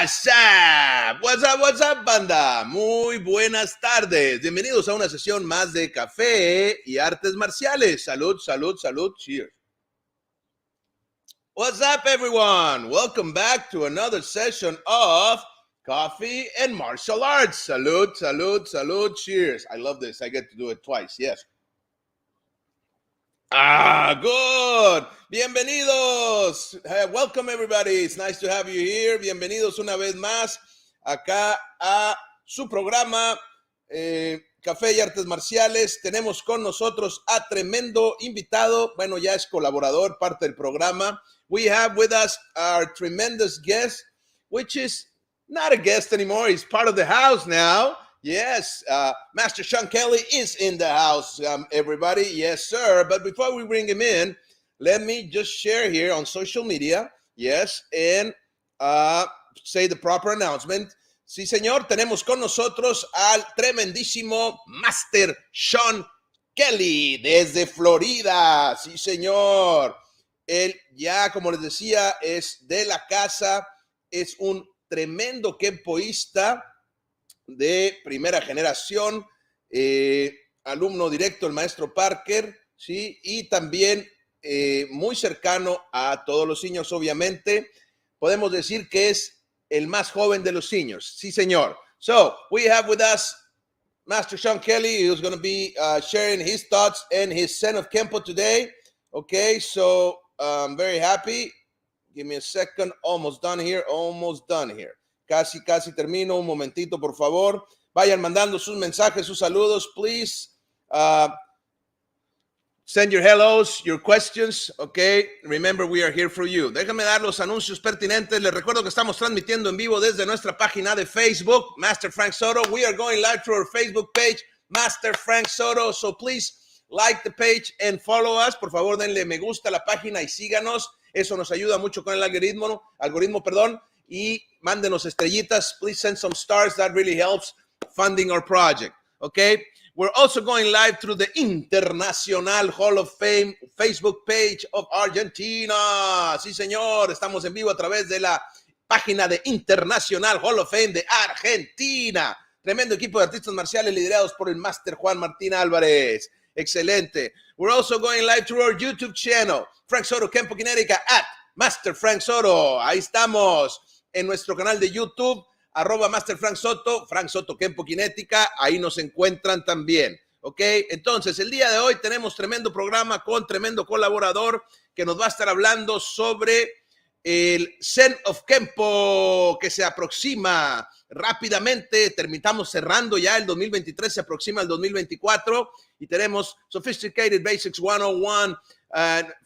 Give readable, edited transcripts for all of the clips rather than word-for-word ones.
WhatsApp. What's up, banda? Muy buenas tardes. Bienvenidos a una sesión más de Café y Artes Marciales. Salud, salud, salud. Cheers. What's up, everyone? Welcome back to another session of Coffee and Martial Arts. Salud, salud, salud. Cheers. I love this. I get to do it twice. Yes. Good. Bienvenidos. Welcome, everybody. It's nice to have you here. Bienvenidos una vez más acá a su programa Café y Artes Marciales. Tenemos con nosotros a tremendo invitado. Bueno, ya es colaborador, parte del programa. We have with us our tremendous guest, which is not a guest anymore. He's part of the house now. Yes, Master Sean Kelley is in the house, everybody. Yes, sir. But before we bring him in, let me just share here on social media, yes, and say the proper announcement. Sí, señor, tenemos con nosotros al tremendísimo Master Sean Kelley desde Florida. Sí, señor. Él ya, como les decía, es de la casa, es un tremendo kempoísta de primera generación, alumno directo del maestro Parker, ¿sí? Y también muy cercano a todos los niños, obviamente. Podemos decir que es el más joven de los niños. Sí, señor. So, we have with us Master Sean Kelley, who's going to be sharing his thoughts and his ZEN of KENPO today. Okay, so I'm very happy. Give me a second. Almost done here. Casi termino. Un momentito, por favor. Vayan mandando sus mensajes, sus saludos, please. Send your hellos, your questions, okay? Remember, we are here for you. Déjame dar los anuncios pertinentes. Les recuerdo que estamos transmitiendo en vivo desde nuestra página de Facebook, Master Frank Soto. We are going live to our Facebook page, Master Frank Soto. So please like the page and follow us. Por favor, denle me gusta a la página y síganos. Eso nos ayuda mucho con el algoritmo, y mándenos estrellitas. Please send some stars. That really helps funding our project. Okay. We're also going live through the International Hall of Fame Facebook page of Argentina. Sí, señor. Estamos en vivo a través de la página de International Hall of Fame de Argentina. Tremendo equipo de artistas marciales liderados por el Master Juan Martín Álvarez. Excelente. We're also going live through our YouTube channel, Frank Soto Kenpo Kinética at Master Frank Soto. Ahí estamos en nuestro canal de YouTube, @Master Frank Soto Kenpo Kinética. Ahí nos encuentran también. Ok, entonces el día de hoy tenemos tremendo programa con tremendo colaborador que nos va a estar hablando sobre el ZEN of KENPO que se aproxima rápidamente. Terminamos cerrando ya el 2023, se aproxima el 2024 y tenemos Sophisticated Basics 101,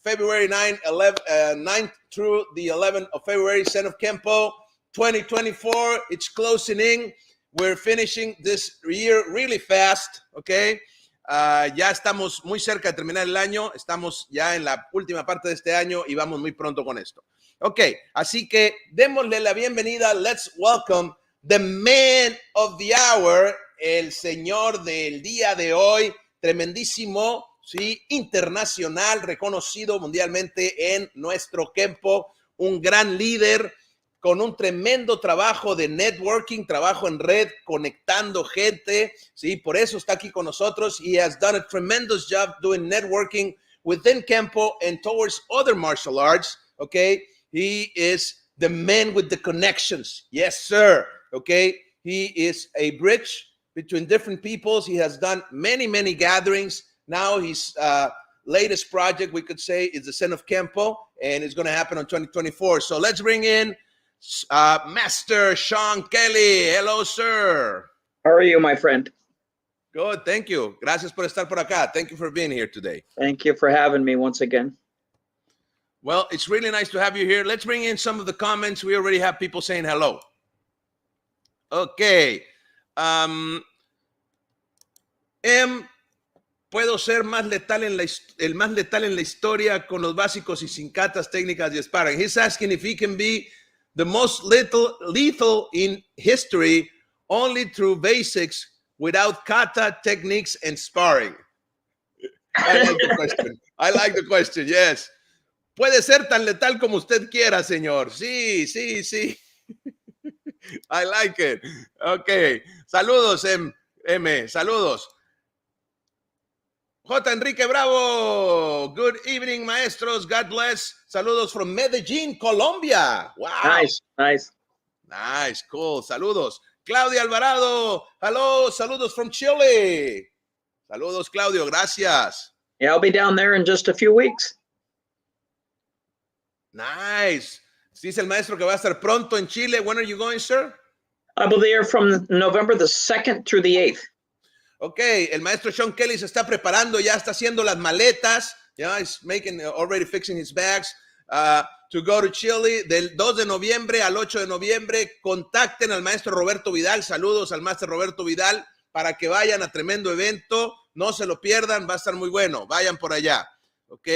February 9th through the 11th of February, ZEN of KENPO 2024. It's closing in. We're finishing this year really fast, okay? Ya estamos muy cerca de terminar el año. Estamos ya en la última parte de este año y vamos muy pronto con esto. Ok, así que démosle la bienvenida. Let's welcome the man of the hour, el señor del día de hoy, tremendísimo, sí, internacional, reconocido mundialmente en nuestro Kenpo, un gran líder con un tremendo trabajo de networking, trabajo en red, conectando gente, sí, por eso está aquí con nosotros. He has done a tremendous job doing networking within Kenpo and towards other martial arts, okay? He is the man with the connections. Yes, sir. Okay. He is a bridge between different peoples. He has done many, many gatherings. Now his latest project, we could say, is the ZEN of KENPO, and it's going to happen on 2024. So let's bring in Master Sean Kelley. Hello, sir. How are you, my friend? Good. Thank you. Gracias por estar por acá. Thank you for being here today. Thank you for having me once again. Well, it's really nice to have you here. Let's bring in some of the comments. We already have people saying hello. Okay. Puedo ser más letal el más letal en la historia con los básicos y sin katas, técnicas y sparring. He's asking if he can be the most lethal in history only through basics without kata, techniques, and sparring. I like the question. I like the question, yes. Puede ser tan letal como usted quiera, señor. Sí, sí, sí. I like it. Okay. Saludos, M. Saludos. J. Enrique Bravo. Good evening, maestros. God bless. Saludos from Medellín, Colombia. Wow. Nice, nice. Nice, cool. Saludos. Claudia Alvarado. Hello. Saludos from Chile. Saludos, Claudio. Gracias. Yeah, I'll be down there in just a few weeks. Nice. Dice el maestro que va a estar pronto en Chile. When are you going, sir? I'll be there from November the 2nd through the 8th. Okay, el maestro Sean Kelley se está preparando, ya está haciendo las maletas. Yeah, he's already fixing his bags to go to Chile del 2 de noviembre al 8 de noviembre. Contacten al maestro Roberto Vidal. Saludos al maestro Roberto Vidal para que vayan a tremendo evento. No se lo pierdan, va a estar muy bueno. Vayan por allá. Ok.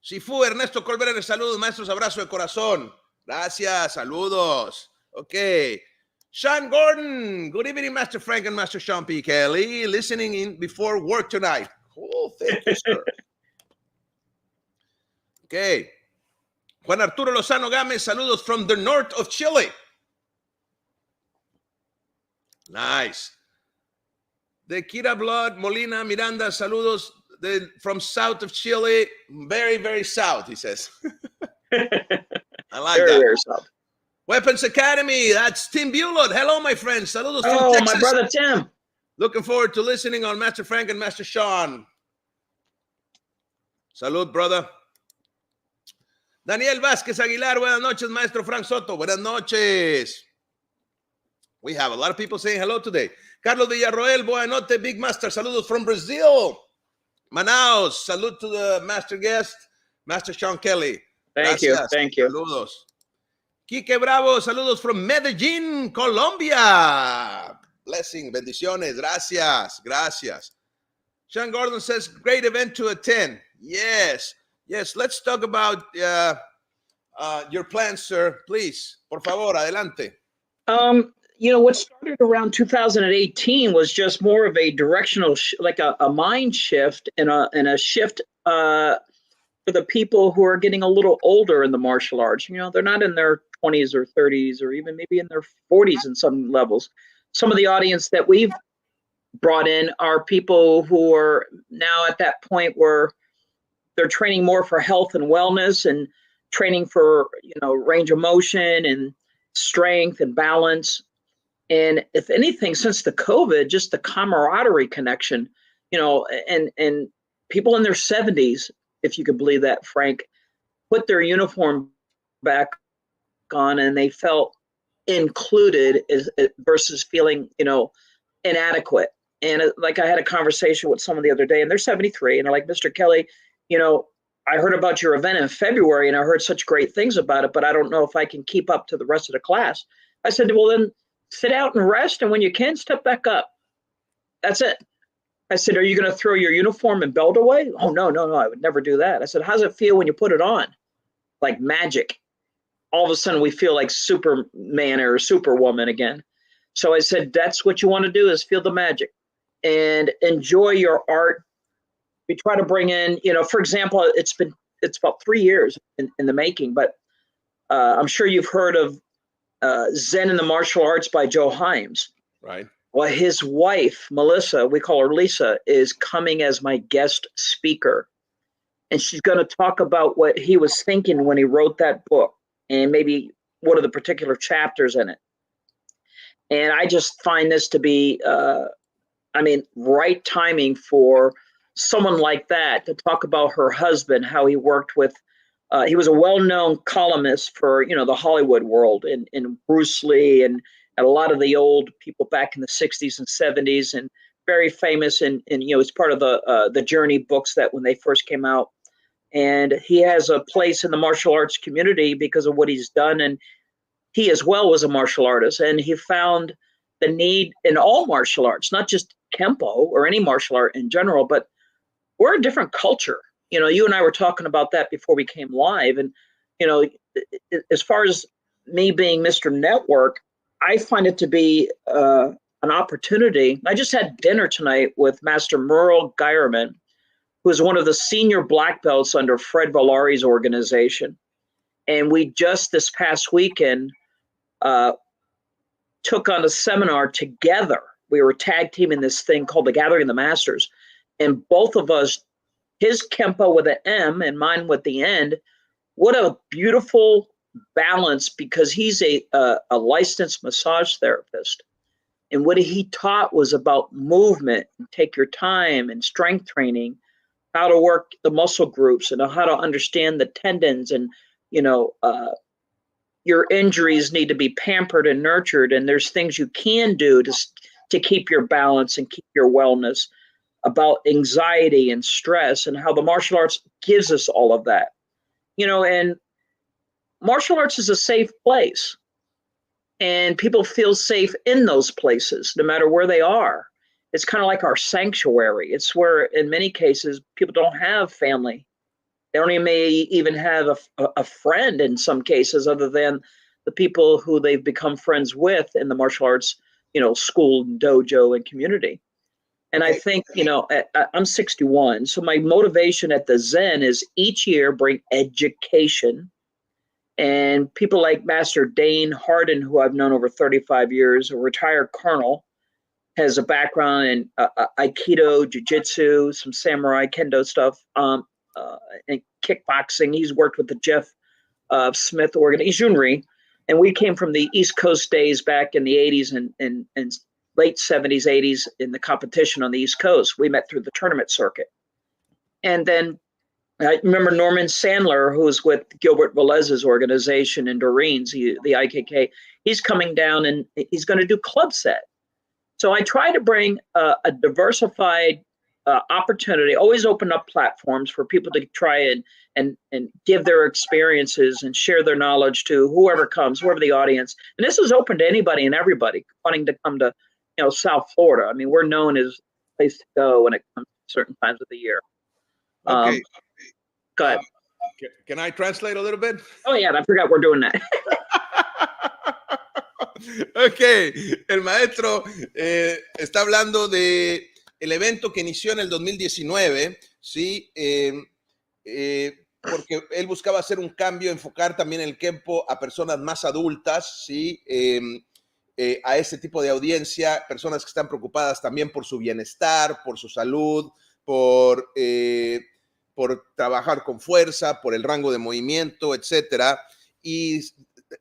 Shifu Ernesto Colbert, saludos, maestros, abrazo de corazón. Gracias, saludos. Ok. Sean Gordon, good evening, Master Frank and Master Sean P. Kelley, listening in before work tonight. Cool, thank you, sir. Ok. Juan Arturo Lozano Gámez, saludos from the north of Chile. Nice. De Kira Blood, Molina, Miranda, saludos from south of Chile. Very, very south, he says. I like very, that. very south. Weapons Academy, that's Tim Bulot. Hello, my friend. Saludos from Oh, Texas. my brother Tim. Looking forward to listening on Master Frank and Master Sean. Salud, brother. Daniel Vázquez Aguilar, buenas noches, Maestro Frank Soto. Buenas noches. We have a lot of people saying hello today. Carlos Villarroel, buenas noches, Big Master. Saludos from Brazil. Manaus, salud to the master guest, Master Sean Kelley. Thank you. Thank you. Saludos. Quique Bravo, saludos from Medellín, Colombia. Blessing, bendiciones, gracias, gracias. Sean Gordon says, great event to attend. Yes, yes, let's talk about your plans, sir. Please, por favor, adelante. You know, what started around 2018 was just more of a directional, like a mind shift and a shift for the people who are getting a little older in the martial arts. You know, they're not in their 20s or 30s or even maybe in their 40s in some levels. Some of the audience that we've brought in are people who are now at that point where they're training more for health and wellness and training for, you know, range of motion and strength and balance. And if anything, since the COVID, just the camaraderie connection, you know, and people in their 70s, if you could believe that, Frank, put their uniform back on and they felt included versus feeling, you know, inadequate. And like I had a conversation with someone the other day and they're 73 and they're like, Mr. Kelley, you know, I heard about your event in February and I heard such great things about it, but I don't know if I can keep up to the rest of the class. I said, well, then sit out and rest. And when you can, step back up. That's it. I said, are you going to throw your uniform and belt away? Oh, no, I would never do that. I said, how does it feel when you put it on? Like magic. All of a sudden we feel like Superman or Superwoman again. So I said, that's what you want to do is feel the magic and enjoy your art. We try to bring in, you know, for example, it's about 3 years in the making, but I'm sure you've heard of Zen in the Martial Arts by Joe Himes. Right. Well, his wife, Melissa, we call her Lisa, is coming as my guest speaker. And she's going to talk about what he was thinking when he wrote that book and maybe one of the particular chapters in it. And I just find this to be, right timing for someone like that to talk about her husband, how he worked with, he was a well-known columnist for, you know, the Hollywood world and Bruce Lee and a lot of the old people back in the 60s and 70s and very famous and you know, it's part of the Journey books that when they first came out. And he has a place in the martial arts community because of what he's done. And he as well was a martial artist. And he found the need in all martial arts, not just Kempo or any martial art in general, but we're a different culture. You know, you and I were talking about that before we came live. And, you know, as far as me being Mr. Network, I find it to be an opportunity. I just had dinner tonight with Master Merle Geierman, who is one of the senior black belts under Fred Villari's organization. And we just this past weekend took on a seminar together. We were tag teaming this thing called the Gathering of the Masters. And both of us, his Kempo with an M and mine with the N, what a beautiful balance, because he's a licensed massage therapist. And what he taught was about movement, and take your time, and strength training, how to work the muscle groups and how to understand the tendons, and, your injuries need to be pampered and nurtured. And there's things you can do to keep your balance and keep your wellness, about anxiety and stress, and how the martial arts gives us all of that. And martial arts is a safe place, and people feel safe in those places, no matter where they are. It's kind of like our sanctuary. It's where, in many cases, people don't have family. They only may even have a friend in some cases, other than the people who they've become friends with in the martial arts, school, dojo, and community. And I think, I'm 61, so my motivation at the Zen is each year bring education. And people like Master Dane Harden, who I've known over 35 years, a retired colonel, has a background in Aikido, Jiu-Jitsu, some samurai kendo stuff, and kickboxing. He's worked with the Jeff Smith organization, and we came from the East Coast days back in the 80s and late 70s, 80s in the competition on the East Coast. We met through the tournament circuit. And then I remember Norman Sandler, who was with Gilbert Velez's organization in Doreen's, the IKK. He's coming down and he's going to do club set. So I try to bring a diversified opportunity, always open up platforms for people to try and give their experiences and share their knowledge to whoever comes, whoever the audience. And this is open to anybody and everybody wanting to come to, South Florida. I mean, we're known as a place to go when it comes to certain times of the year. Okay. Go ahead. Can I translate a little bit? Oh, yeah, I forgot we're doing that. Ok, el maestro está hablando de el evento que inició en el 2019, ¿sí? Porque él buscaba hacer un cambio, enfocar también el Kenpo a personas más adultas, ¿sí? A ese tipo de audiencia, personas que están preocupadas también por su bienestar, por su salud, por trabajar con fuerza, por el rango de movimiento, etcétera. Y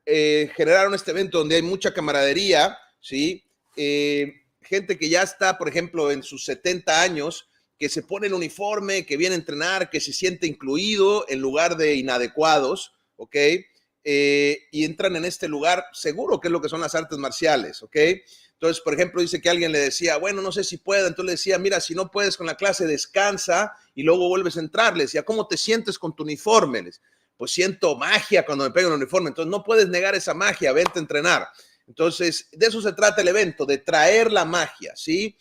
generaron este evento donde hay mucha camaradería, ¿sí? Gente que ya está, por ejemplo, en sus 70 años, que se pone el uniforme, que viene a entrenar, que se siente incluido en lugar de inadecuados, ¿ok? Y entran en este lugar seguro, que es lo que son las artes marciales, ¿ok? Entonces, por ejemplo, dice que alguien le decía, bueno, no sé si pueda. Entonces le decía, mira, si no puedes con la clase, descansa y luego vuelves a entrar. Le decía, ¿cómo te sientes con tu uniforme? Pues siento magia cuando me pego el uniforme. Entonces no puedes negar esa magia, vente a entrenar. Entonces, de eso se trata el evento, de traer la magia, ¿sí?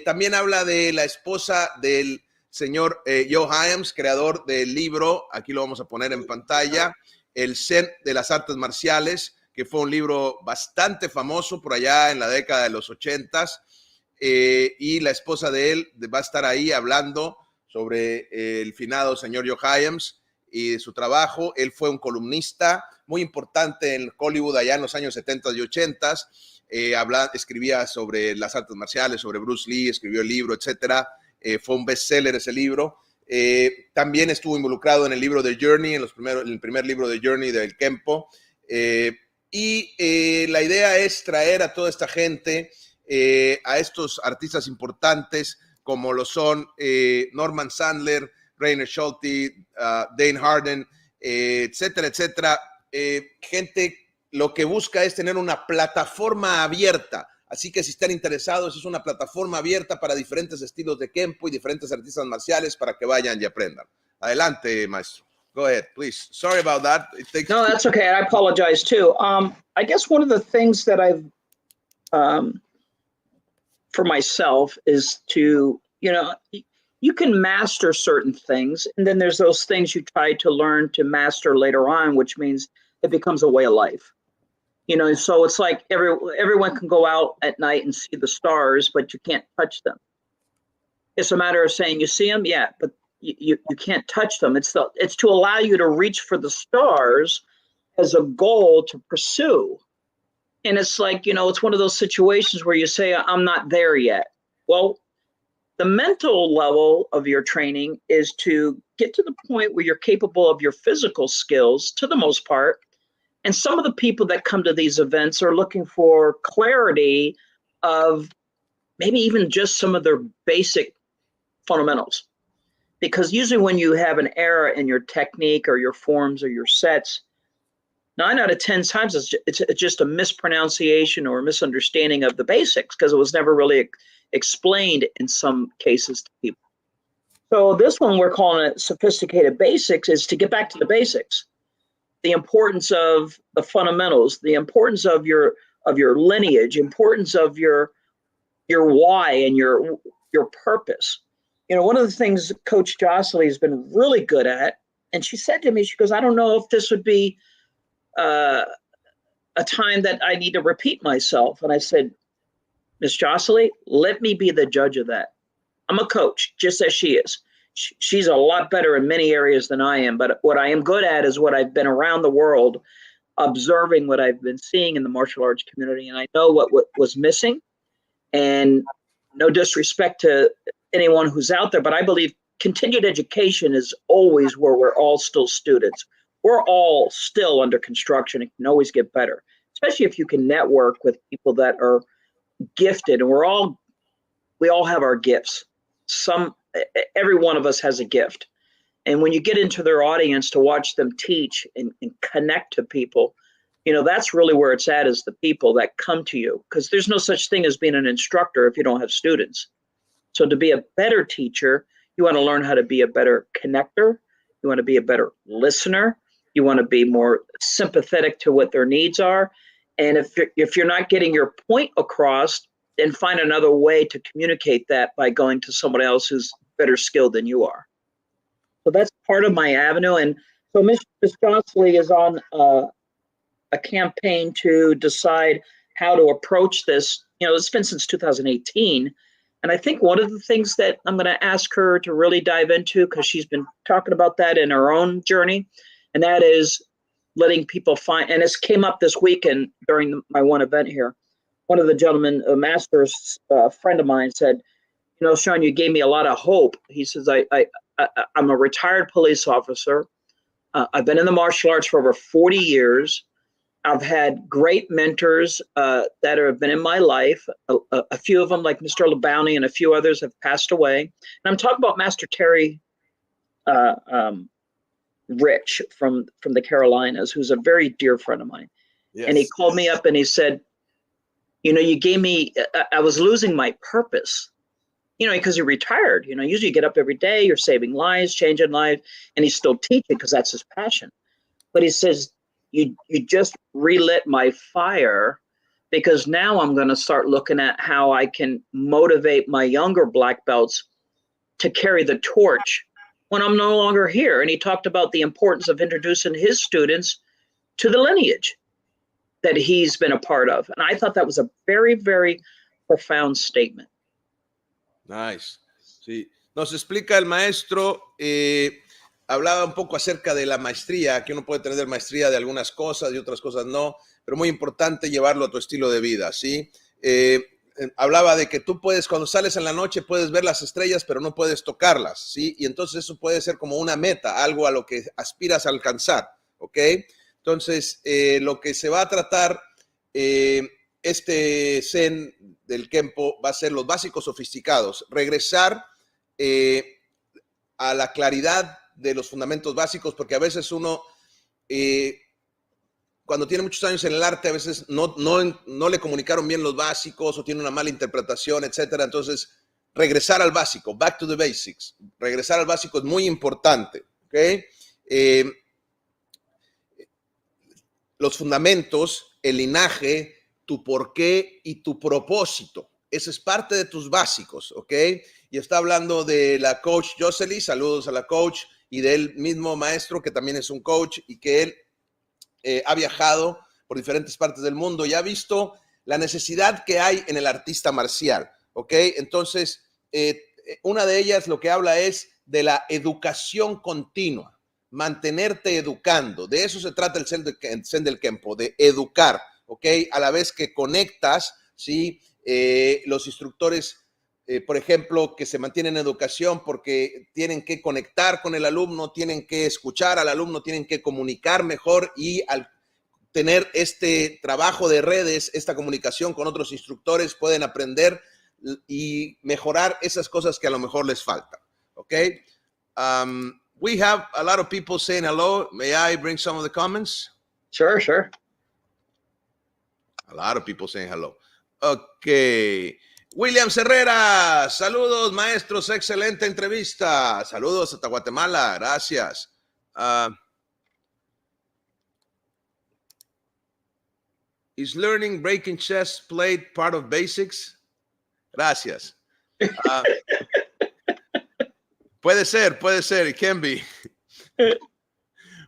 También habla de la esposa del señor Joe Hyams, creador del libro, aquí lo vamos a poner en pantalla, el ZEN de las Artes Marciales, que fue un libro bastante famoso por allá en la década de los 80s, y la esposa de él va a estar ahí hablando sobre el finado señor Joe Hyams y su trabajo. Él fue un columnista muy importante en Hollywood allá en los años 70 y 80. Escribía sobre las artes marciales, sobre Bruce Lee, escribió el libro, etcétera. Fue un bestseller ese libro. También estuvo involucrado en el libro de Journey, en el primer libro de Journey del Kenpo. La idea es traer a toda esta gente, a estos artistas importantes como lo son Norman Sandler, Rainer Schulte, Dane Harden, etcétera, etcétera. Gente lo que busca es tener una plataforma abierta. Así que si están interesados, es una plataforma abierta para diferentes estilos de Kenpo y diferentes artistas marciales para que vayan y aprendan. Adelante, maestro. Go ahead, please. Sorry about that. No, that's okay. I apologize too. I guess one of the things that I've, for myself, is to, you can master certain things, and then there's those things you try to learn to master later on, which means it becomes a way of life. So it's like everyone can go out at night and see the stars, but you can't touch them. It's a matter of saying, you see them, yeah, but you can't touch them. It's to allow you to reach for the stars as a goal to pursue. And it's like, it's one of those situations where you say, I'm not there yet. Well, the mental level of your training is to get to the point where you're capable of your physical skills to the most part. And some of the people that come to these events are looking for clarity of maybe even just some of their basic fundamentals. Because usually when you have an error in your technique or your forms or your sets, 9 out of 10 times it's just a mispronunciation or a misunderstanding of the basics because it was never really explained in some cases to people. So this one we're calling it sophisticated basics is to get back to the basics. The importance of the fundamentals, the importance of your lineage, importance of your why and your purpose. One of the things Coach Jocelyn has been really good at, and she said to me, she goes, I don't know if this would be a time that I need to repeat myself. And I said, Miss Jocelyn, let me be the judge of that. I'm a coach, just as she is. She's a lot better in many areas than I am. But what I am good at is what I've been around the world, observing what I've been seeing in the martial arts community. And I know what was missing. And no disrespect to anyone who's out there, but I believe continued education is always where we're all still students. We're all still under construction and can always get better, especially if you can network with people that are gifted. And we all have our gifts. Every one of us has a gift. And when you get into their audience to watch them teach and connect to people, that's really where it's at, is the people that come to you, because there's no such thing as being an instructor if you don't have students. So to be a better teacher, you want to learn how to be a better connector. You want to be a better listener. You want to be more sympathetic to what their needs are. And if you're not getting your point across, then find another way to communicate that by going to someone else who's better skilled than you are. So that's part of my avenue. And so Ms. Jocelyn is on a campaign to decide how to approach this. It's been since 2018. And I think one of the things that I'm going to ask her to really dive into, because she's been talking about that in her own journey, and that is letting people find, and this came up this weekend during my one event here. One of the gentlemen, a master's friend of mine, said, Sean, you gave me a lot of hope. He says, I'm a retired police officer. I've been in the martial arts for over 40 years. I've had great mentors that have been in my life. A few of them, like Mr. LeBounty, and a few others have passed away. And I'm talking about Master Terry Rich from the Carolinas, who's a very dear friend of mine. Yes. And he called me up and he said, you gave me, I was losing my purpose, because you're retired. Usually you get up every day, you're saving lives, changing lives, and he's still teaching because that's his passion. But he says, you just relit my fire, because now I'm going to start looking at how I can motivate my younger black belts to carry the torch when I'm no longer here. And he talked about the importance of introducing his students to the lineage that he's been a part of. And I thought that was a very, very profound statement. Nice. Sí. Nos explica el maestro, hablaba un poco acerca de la maestría, que uno puede tener maestría de algunas cosas y otras cosas no, pero muy importante llevarlo a tu estilo de vida, ¿sí? Hablaba de que tú puedes, cuando sales en la noche, puedes ver las estrellas, pero no puedes tocarlas, ¿sí? Y entonces eso puede ser como una meta, algo a lo que aspiras a alcanzar, ¿ok? Entonces, lo que se va a tratar, este Zen del Kenpo va a ser los básicos sofisticados, regresar a la claridad de los fundamentos básicos, porque a veces uno, cuando tiene muchos años en el arte, a veces no le comunicaron bien los básicos o tiene una mala interpretación, etcétera. Entonces, regresar al básico, back to the basics, regresar al básico es muy importante, ¿ok? Los fundamentos, el linaje, tu porqué y tu propósito. Ese es parte de tus básicos, ¿ok? Y está hablando de la coach Jocelyn, saludos a la coach, y del mismo maestro que también es un coach y que él ha viajado por diferentes partes del mundo y ha visto la necesidad que hay en el artista marcial, ¿ok? Entonces, una de ellas lo que habla es de la educación continua, mantenerte educando. De eso se trata el Zen del Kenpo, de educar, ¿ok? A la vez que conectas, ¿sí? Los instructores, por ejemplo, que se mantienen en educación porque tienen que conectar con el alumno, tienen que escuchar al alumno, tienen que comunicar mejor y al tener este trabajo de redes, esta comunicación con otros instructores, pueden aprender y mejorar esas cosas que a lo mejor les faltan, ¿ok? We have a lot of people saying hello. May I bring some of the comments? Sure, sure. A lot of people saying hello. Ok. William Herrera, saludos maestros, excelente entrevista. Saludos hasta Guatemala, gracias. Is learning breaking chess played part of basics? Gracias. Puede ser, it can be.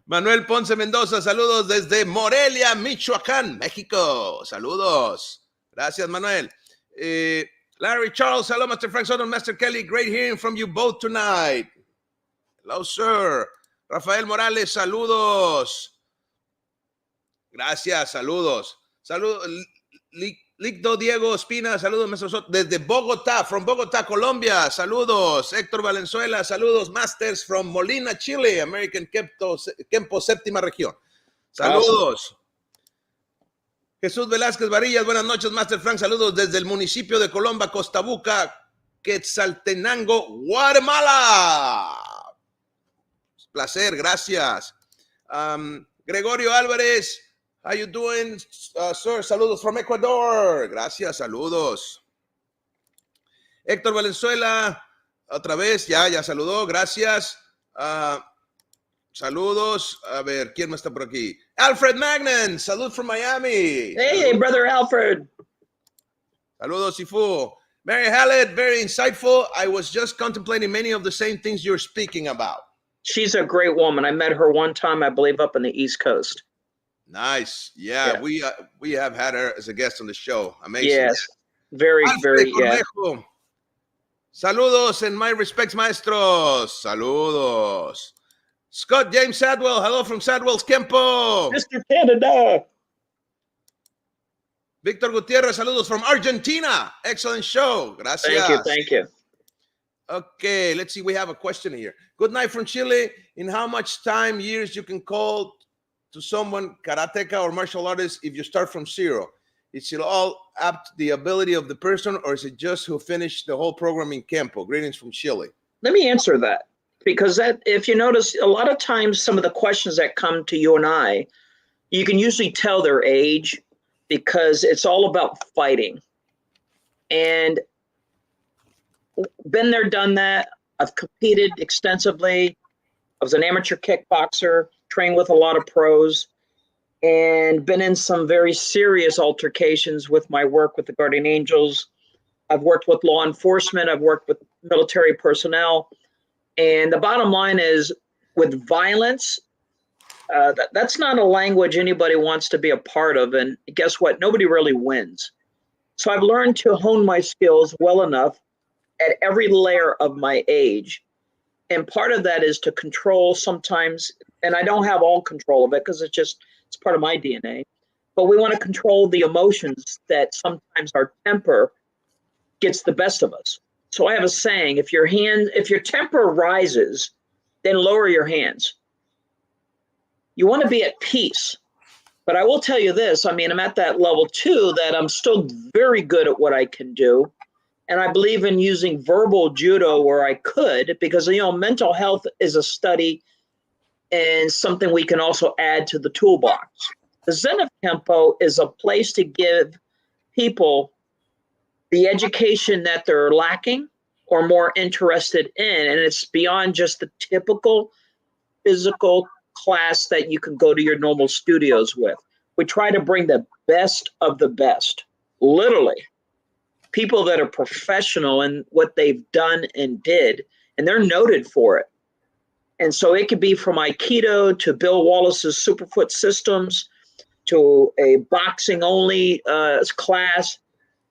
Manuel Ponce Mendoza, saludos desde Morelia, Michoacán, México. Saludos. Gracias, Manuel. Larry Charles, hello, Master Frank Soto, Master Kelley. Great hearing from you both tonight. Hello, sir. Rafael Morales, saludos. Gracias, saludos. Saludos. Licdo Diego Espina, saludos, Maestro Soto. Desde Bogotá, from Bogotá, Colombia, saludos. Héctor Valenzuela, saludos. Masters from Molina, Chile, American Kenpo, séptima región. Saludos. Awesome. Jesús Velázquez Varillas, buenas noches, Master Frank, saludos desde el municipio de Colomba, Costa Buca, Quetzaltenango, Guatemala. Placer, gracias. Gregorio Álvarez, how you doing, sir? Saludos from Ecuador. Gracias, saludos. Héctor Valenzuela, otra vez, ya saludó, gracias. Saludos. A ver, ¿quién más está por aquí? Alfred Magnan, salud from Miami. Hey, salud. Brother Alfred. Saludos, Sifu. Mary Hallett, very insightful. I was just contemplating many of the same things you're speaking about. She's a great woman. I met her one time, I believe, up on the East Coast. Nice. Yeah. We have had her as a guest on the show. Amazing. Yes. Very, Alfred very, Cornejo. Saludos and my respects, maestros. Saludos. Scott James Sadwell, hello from Sadwell's Kenpo. Mr. Canada. Victor Gutierrez, saludos from Argentina. Excellent show. Gracias. Thank you. Okay, let's see. We have a question here. Good night from Chile. In how much time, years you can call to someone, karateka or martial artist, if you start from zero? Is it all up to the ability of the person, or is it just who finished the whole program in Kenpo? Greetings from Chile. Let me answer that. Because that, if you notice, a lot of times some of the questions that come to you and I, you can usually tell their age because it's all about fighting. And been there, done that. I've competed extensively. I was an amateur kickboxer, trained with a lot of pros, and been in some very serious altercations with my work with the Guardian Angels. I've worked with law enforcement. I've worked with military personnel. And the bottom line is, with violence, that's not a language anybody wants to be a part of. And guess what? Nobody really wins. So I've learned to hone my skills well enough at every layer of my age. And part of that is to control sometimes, and I don't have all control of it because it's part of my DNA, but we want to control the emotions that sometimes our temper gets the best of us. So I have a saying, if your temper rises, then lower your hands. You want to be at peace. But I will tell you this, I mean, I'm at that level too, that I'm still very good at what I can do. And I believe in using verbal judo where I could, because, mental health is a study and something we can also add to the toolbox. The Zen of Kenpo is a place to give people the education that they're lacking or more interested in. And it's beyond just the typical physical class that you can go to your normal studios with. We try to bring the best of the best, literally. People that are professional in what they've done and did, and they're noted for it. And so it could be from Aikido to Bill Wallace's Superfoot Systems to a boxing only class,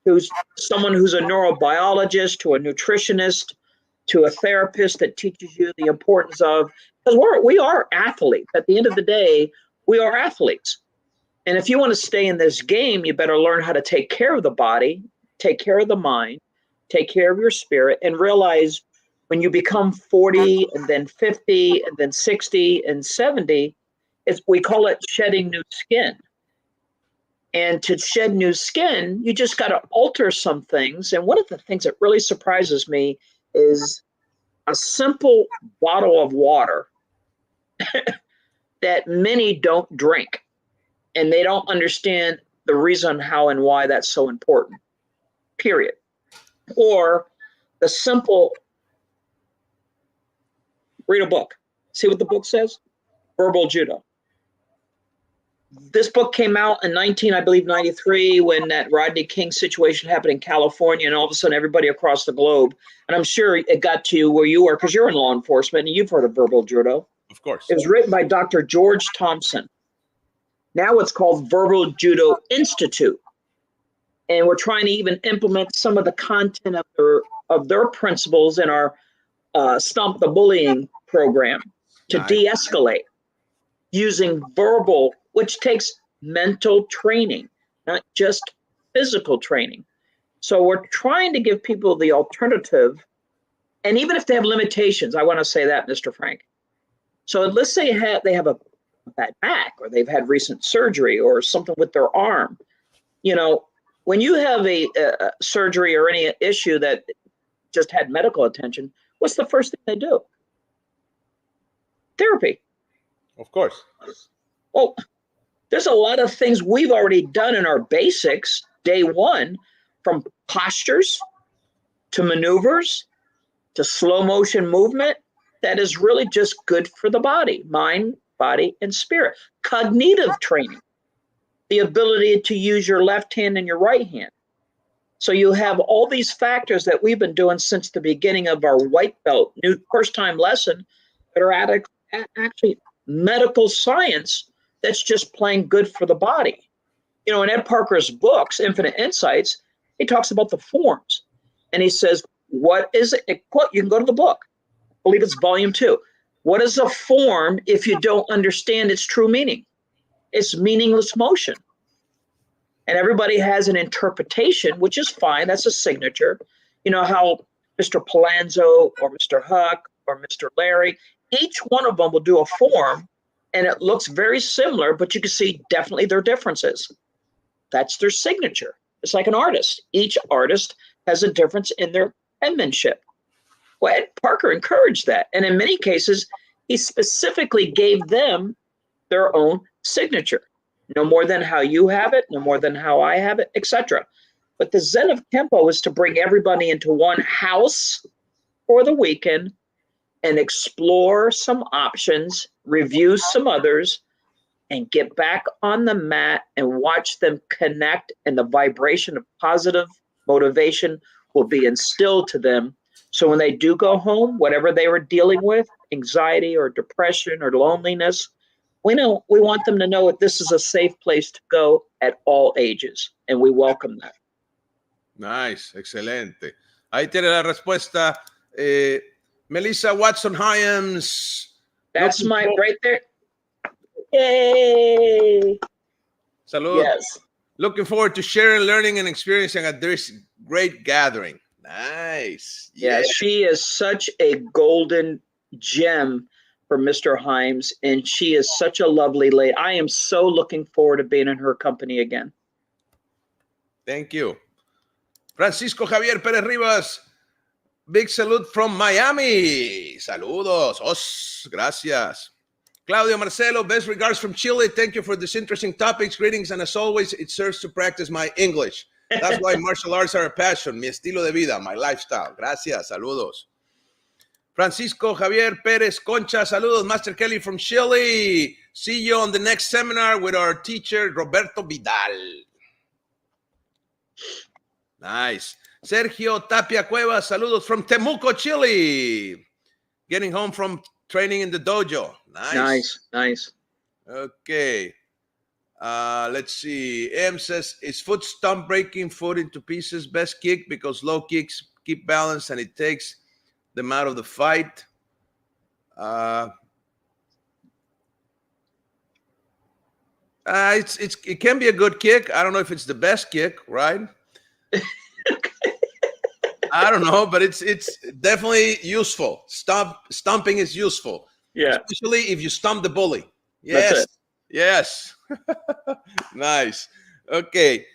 who's someone who's a neurobiologist to a nutritionist to a therapist that teaches you the importance of, because we are athletes. At the end of the day, we are athletes. And if you want to stay in this game, you better learn how to take care of the body, take care of the mind, take care of your spirit, and realize when you become 40 and then 50 and then 60 and 70, we call it shedding new skin. And to shed new skin, you just got to alter some things. And one of the things that really surprises me is a simple bottle of water that many don't drink. And they don't understand the reason how and why that's so important, period. Or the simple, read a book. See what the book says? Verbal Judo. This book came out in 93 when that Rodney King situation happened in California, and all of a sudden everybody across the globe, and I'm sure it got to you where you were because you're in law enforcement and you've heard of verbal judo. Of course. It was written by Dr. George Thompson. Now it's called Verbal Judo Institute. And we're trying to even implement some of the content of their principles in our Stomp the Bullying program to de-escalate using verbal, which takes mental training, not just physical training. So we're trying to give people the alternative. And even if they have limitations, I want to say that, Mr. Frank. So let's say they have a bad back, or they've had recent surgery or something with their arm. You know, when you have a surgery or any issue that just had medical attention, what's the first thing they do? Therapy. Of course. Well, there's a lot of things we've already done in our basics day one, from postures to maneuvers to slow motion movement, that is really just good for the body, mind, body, and spirit. Cognitive training, the ability to use your left hand and your right hand. So you have all these factors that we've been doing since the beginning of our white belt, new first time lesson, that are actually medical science that's just plain good for the body. You know, in Ed Parker's books, Infinite Insights, he talks about the forms. And he says, what is it? Quote, you can go to the book. I believe it's volume 2. What is a form if you don't understand its true meaning? It's meaningless motion. And everybody has an interpretation, which is fine. That's a signature. You know how Mr. Palazzo or Mr. Huck or Mr. Larry, each one of them will do a form, and it looks very similar, but you can see definitely their differences. That's their signature. It's like an artist. Each artist has a difference in their penmanship. Well, Ed Parker encouraged that. And in many cases, he specifically gave them their own signature. No more than how you have it, no more than how I have it, etc. But the ZEN of KENPO is to bring everybody into one house for the weekend and explore some options, review some others, and get back on the mat and watch them connect, and the vibration of positive motivation will be instilled to them. So when they do go home, whatever they were dealing with, anxiety or depression or loneliness, we want them to know that this is a safe place to go at all ages, and we welcome that. Nice, excelente. Ahí tiene la respuesta. Melissa Watson-Hyams. That's right there. Yay! Saludos. Yes. Looking forward to sharing, learning, and experiencing at this great gathering. Nice. Yeah, she is such a golden gem for Mr. Himes, and she is such a lovely lady. I am so looking forward to being in her company again. Thank you. Francisco Javier Pérez Rivas, big salute from Miami. Saludos. Gracias. Claudio Marcelo, best regards from Chile. Thank you for this interesting topics. Greetings, and as always, it serves to practice my English. That's why martial arts are a passion, mi estilo de vida, my lifestyle. Gracias. Saludos. Francisco Javier Pérez Concha, saludos. Master Kelley from Chile. See you on the next seminar with our teacher, Roberto Vidal. Nice. Sergio Tapia Cuevas, saludos from Temuco, Chile. Getting home from training in the dojo. Nice. Okay. Let's see. M says, is foot stomp breaking foot into pieces best kick because low kicks keep balance and it takes them out of the fight. It can be a good kick. I don't know if it's the best kick, right? I don't know, but it's definitely useful. Stomping is useful. Yeah. Especially if you stomp the bully. Yes. That's it. Yes. Nice. Okay.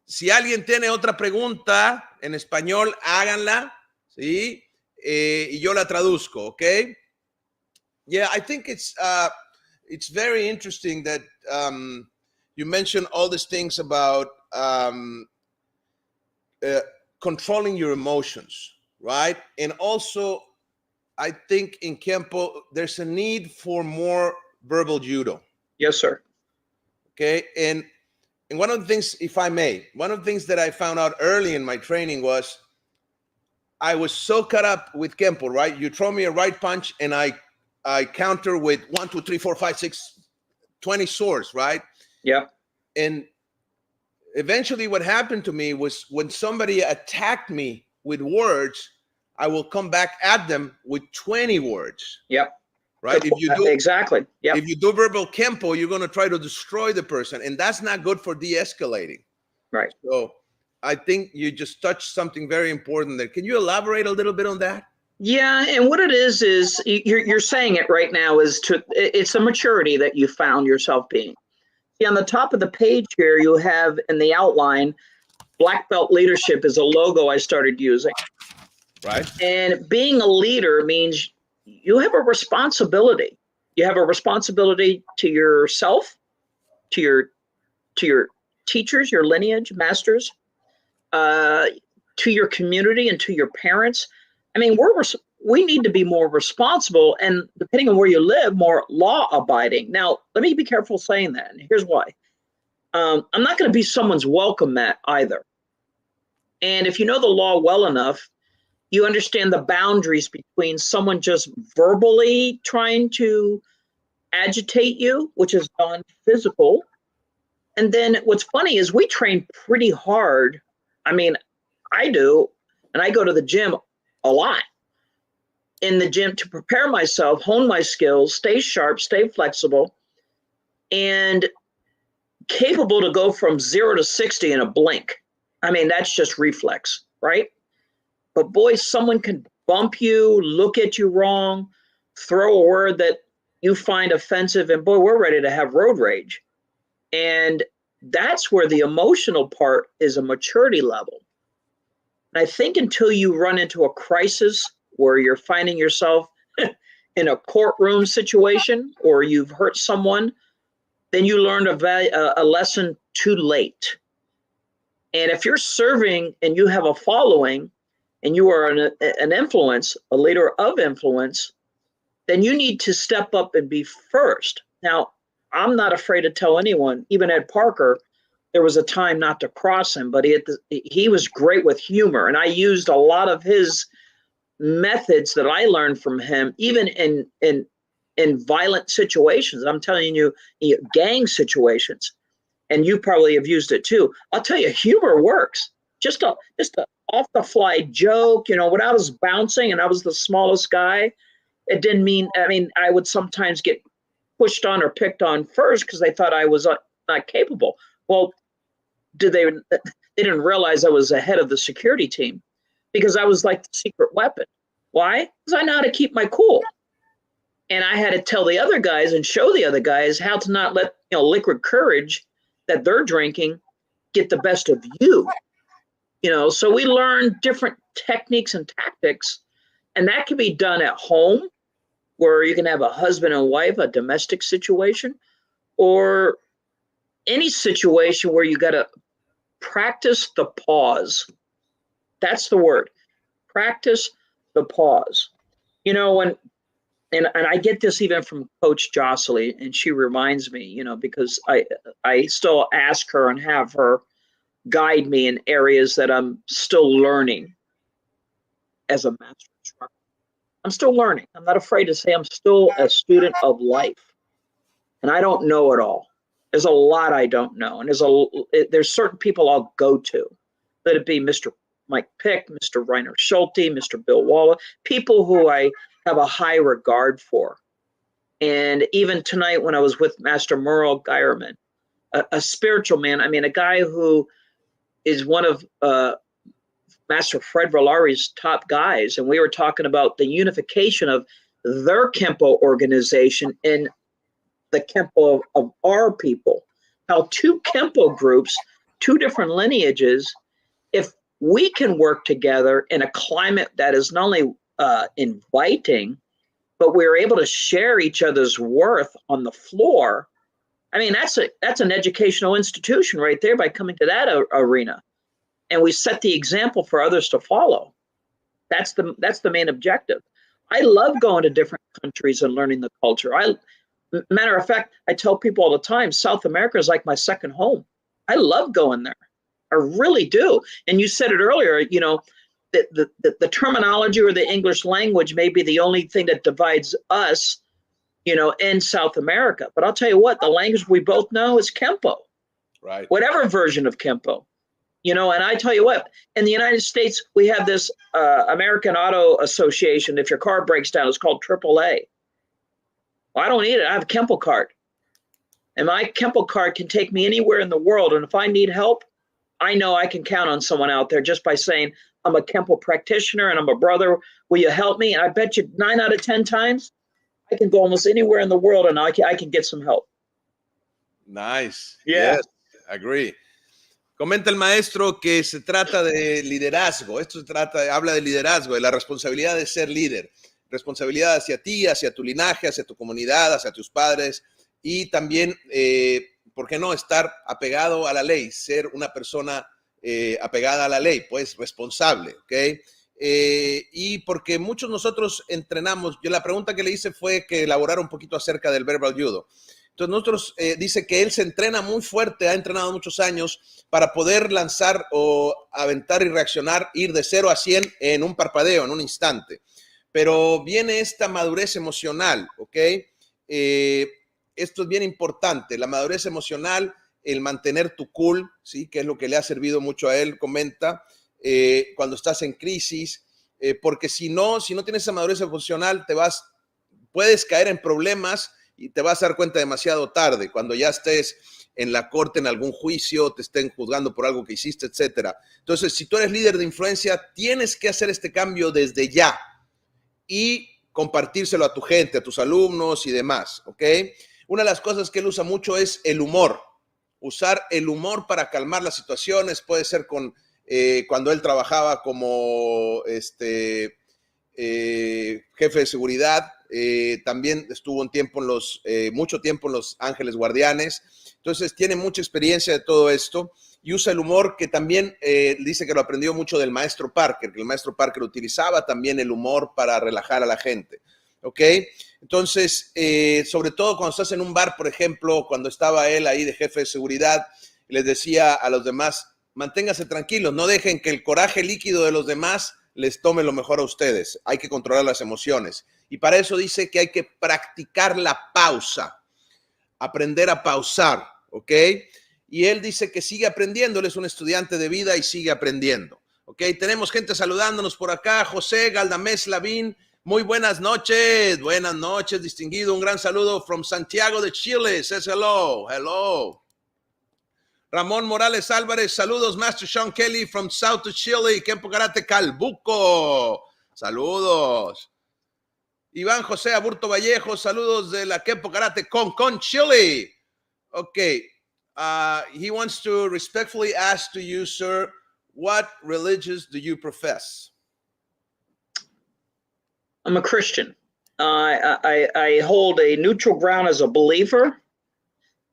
Si alguien tiene otra pregunta en español, háganla, ¿sí? Y yo la traduzco, okay? Yeah, I think it's very interesting that you mentioned all these things about controlling your emotions, right? And also, I think in Kenpo, there's a need for more verbal judo. Yes, sir. Okay, and one of the things, if I may, one of the things that I found out early in my training was I was so caught up with Kenpo, right? You throw me a right punch and I counter with 1, 2, 3, 4, 5, 6, 20 swords, right? Yeah. And eventually what happened to me was when somebody attacked me with words, I will come back at them with 20 words. Yep. Right? If you do exactly. Yep. If you do verbal Kenpo, you're going to try to destroy the person, and that's not good for de-escalating. Right. So I think you just touched something very important there. Can you elaborate a little bit on that? Yeah, and what it is you're saying it right now it's the maturity that you found yourself being. See, on the top of the page here, you have in the outline, Black Belt Leadership is a logo I started using. Right. And being a leader means you have a responsibility. You have a responsibility to yourself, to your teachers, your lineage, masters, to your community, and to your parents. I mean, we need to be more responsible, and depending on where you live, more law-abiding. Now, let me be careful saying that, and here's why. I'm not going to be someone's welcome mat either. And if you know the law well enough, you understand the boundaries between someone just verbally trying to agitate you, which is non-physical. And then what's funny is we train pretty hard. I mean, I do, and I go to the gym a lot in the gym to prepare myself, hone my skills, stay sharp, stay flexible, and capable to go from 0 to 60 in a blink. I mean, that's just reflex, right? But boy, someone can bump you, look at you wrong, throw a word that you find offensive, and boy, we're ready to have road rage. And that's where the emotional part is a maturity level. And I think until you run into a crisis where you're finding yourself in a courtroom situation or you've hurt someone, then you learned a lesson too late. And if you're serving and you have a following and you are an influence, a leader of influence, then you need to step up and be first. Now, I'm not afraid to tell anyone, even Ed Parker, there was a time not to cross him, but he was great with humor. And I used a lot of his methods that I learned from him, even in violent situations. I'm telling you, gang situations, and you probably have used it too. I'll tell you, humor works. Just a off the fly joke, when I was bouncing and I was the smallest guy, it didn't mean, I would sometimes get pushed on or picked on first because they thought I was not capable. Well, they didn't realize I was the head of the security team because I was like the secret weapon. Why? Because I know how to keep my cool. And I had to tell the other guys and show the other guys how to not let liquid courage that they're drinking get the best of you. So we learn different techniques and tactics, and that can be done at home where you can have a husband and wife, a domestic situation, or any situation where you got to practice the pause. That's the word. Practice the pause. And I get this even from Coach Jocelyn, and she reminds me, because I still ask her and have her guide me in areas that I'm still learning as a master instructor. I'm still learning. I'm not afraid to say I'm still a student of life, and I don't know it all. There's a lot I don't know, and there's certain people I'll go to. Let it be Mr. Mike Pick, Mr. Reiner Schulte, Mr. Bill Waller, people who I have a high regard for. And even tonight when I was with Master Merle Geierman, a spiritual man, I mean, a guy who is one of Master Fred Valari's top guys, and we were talking about the unification of their Kempo organization and the Kempo of our people. How two Kempo groups, two different lineages, if we can work together in a climate that is not only inviting, but we're able to share each other's worth on the floor. I mean, that's an educational institution right there by coming to that arena. And we set the example for others to follow. That's the main objective. I love going to different countries and learning the culture. Matter of fact, I tell people all the time, South America is like my second home. I love going there. I really do. And you said it earlier, you know, the terminology or the English language may be the only thing that divides us, you know, in South America. But I'll tell you what, the language we both know is Kempo. Right. Whatever version of Kempo. You know, and I tell you what, in the United States, we have this American Auto Association. If your car breaks down, it's called AAA. Well, I don't need it. I have a Kempo card. And my Kempo card can take me anywhere in the world. And if I need help, I know I can count on someone out there just by saying, I'm a Kempo practitioner and I'm a brother. Will you help me? And I bet you 9 out of 10 times, I can go almost anywhere in the world and I can get some help. Nice. Yeah. Yes, agree. Comenta el maestro que se trata de liderazgo. Esto habla de liderazgo, de la responsabilidad de ser líder. Responsabilidad hacia ti, hacia tu linaje, hacia tu comunidad, hacia tus padres y también, ¿por qué no?, estar apegado a la ley, ser una persona apegada a la ley, pues responsable, ¿ok? Y porque muchos nosotros entrenamos, yo la pregunta que le hice fue que elaborara un poquito acerca del verbal judo. Entonces nosotros, dice que él se entrena muy fuerte, ha entrenado muchos años para poder lanzar o aventar y reaccionar, ir de 0 a 100 en un parpadeo, en un instante. Pero viene esta madurez emocional, ¿ok? Esto es bien importante, la madurez emocional, el mantener tu cool, ¿sí? Que es lo que le ha servido mucho a él, comenta, cuando estás en crisis, porque si no tienes esa madurez emocional, puedes caer en problemas y te vas a dar cuenta demasiado tarde, cuando ya estés en la corte, en algún juicio, te estén juzgando por algo que hiciste, etcétera. Entonces, si tú eres líder de influencia, tienes que hacer este cambio desde ya y compartírselo a tu gente, a tus alumnos y demás, ¿ok? Una de las cosas que él usa mucho es el humor. Usar el humor para calmar las situaciones. Puede ser cuando él trabajaba como jefe de seguridad. También estuvo mucho tiempo en Los Ángeles Guardianes. Entonces tiene mucha experiencia de todo esto y usa el humor, que también dice que lo aprendió mucho del maestro Parker, que el maestro Parker utilizaba también el humor para relajar a la gente, ¿ok? Entonces, sobre todo cuando estás en un bar, por ejemplo, cuando estaba él ahí de jefe de seguridad, les decía a los demás, manténganse tranquilos, no dejen que el coraje líquido de los demás les tome lo mejor a ustedes. Hay que controlar las emociones. Y para eso dice que hay que practicar la pausa, aprender a pausar, ¿ok? Y él dice que sigue aprendiendo, él es un estudiante de vida y sigue aprendiendo, ¿ok? Tenemos gente saludándonos por acá, José Galdamés Lavín, muy buenas noches, distinguido, un gran saludo from Santiago de Chile, says hello, hello. Ramón Morales Álvarez, saludos, Master Sean Kelley from South of Chile, Kempo Karate Calbuco, saludos. Iván José Aburto Vallejo, saludos de la Kempo Karate con Chile. Okay, he wants to respectfully ask to you, sir, what religions do you profess? I'm a Christian. I hold a neutral ground as a believer,